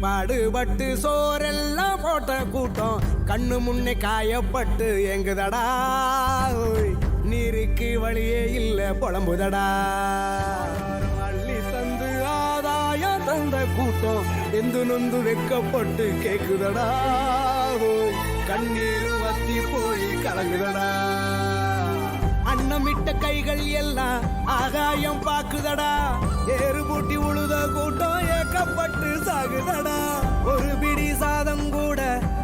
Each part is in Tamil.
பாடுபட்டு சோரெல்லாம் போட்ட கூட்டம் கண்ணு முன்னே காயப்பட்டு எங்குதடா நீருக்கு வழியே இல்ல புலம்புதடா அள்ளி தந்து ஆதாயம் தந்த கூட்டம் எந்து நொந்து வெக்கப்பட்டு கேக்குதடா கண்ணீர் வத்தி போய் கலங்குதடா அன்னமிட்ட கைகள் எல்லாம் ஆகாயம் பாக்குதடா ஏறு பூட்டி உழுத கூட்டம் ஏக்கப்பட்டு சாகுதடா ஒரு பிடி சாதம் கூட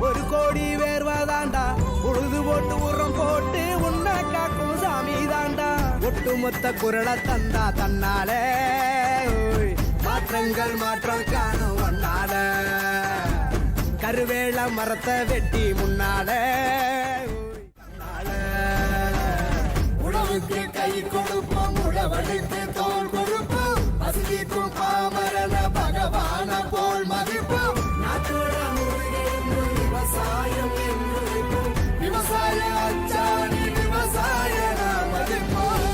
ஒரு கோடி வேர்வாதாண்டா உழுது போட்டு உரம் போட்டு உன்னை காக்கும் சாமி தாண்டா ஒட்டுமொத்த குரலை தந்தா தன்னாலே மாற்றங்கள் மாற்றம் காணும் ஒன்னால கருவேல மரத்தை வெட்டி முன்னாலே உழவுக்கு கை கொடுப்போம் உழவனுக்கு தோல் கொடுப்போம் பசிக்கும் பாமரன பகவான போல் மதிப்போம் நாட்டோட விவசாயம் விவசாய அச்சாணி விவசாய மதிப்போம்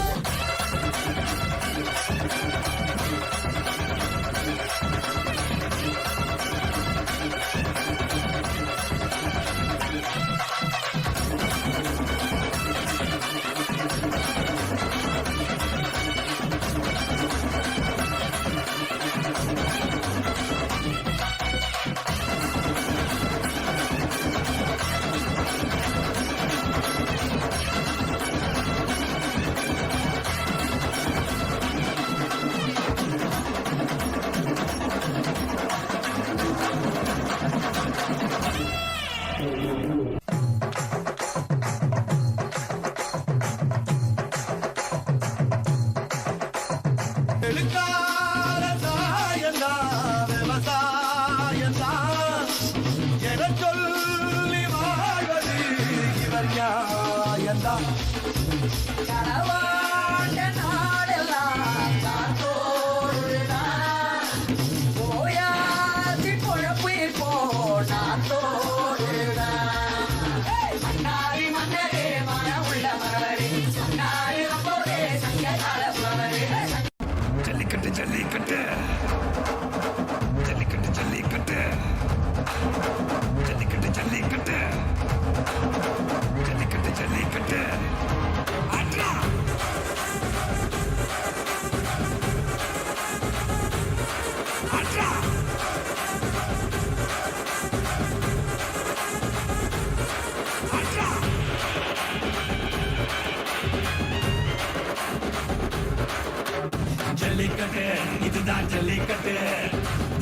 ஜல்லிக்கட்டு இதுதான் ஜல்லிக்கட்டு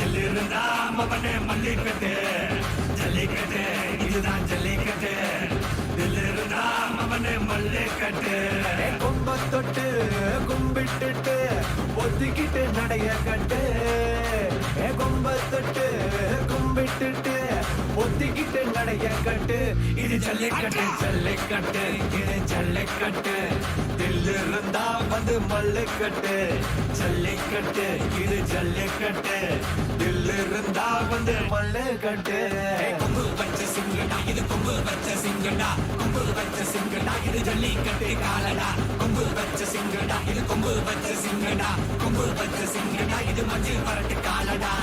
தில்லிருந்தா மவனே மல்லிக்கட்டு ஜல்லிக்கட்டு இதுதான் ஜல்லிக்கட்டு தில்லிருந்தா மவனே மல்லிக்கட்டு கொம்ப தொட்டு கும்பிட்டுட்டு ஒத்திக்கிட்டு நடைய கட்டு கொம்ப தொட்டு கும்பிட்டுட்டு ஒத்திக்கிட்டு நடைய கட்டு இது ஜல்லிக்கட்டு ஜல்லிக்கட்டு இது ஜல்லிக்கட்டு தில்லிருந்தா வந்து மல்லுக்கட்டு ஜல்லிக்கட்டு இது ஜல்லிக்கட்டு தில்லிருந்தா வந்து மல்லுக்கட்டு கொம்பு வச்ச சிங்கடா இது கொம்பு வச்ச சிங்கடா கொம்பு வச்ச சிங்கடா இது ஜல்லிக்கட்டு காலடா கொம்பு வச்ச சிங்கடா இது கொம்பு வச்ச சிங்கடா கொம்பு வச்ச சிங்கடா இது மஞ்சள் பரட்டு காலடா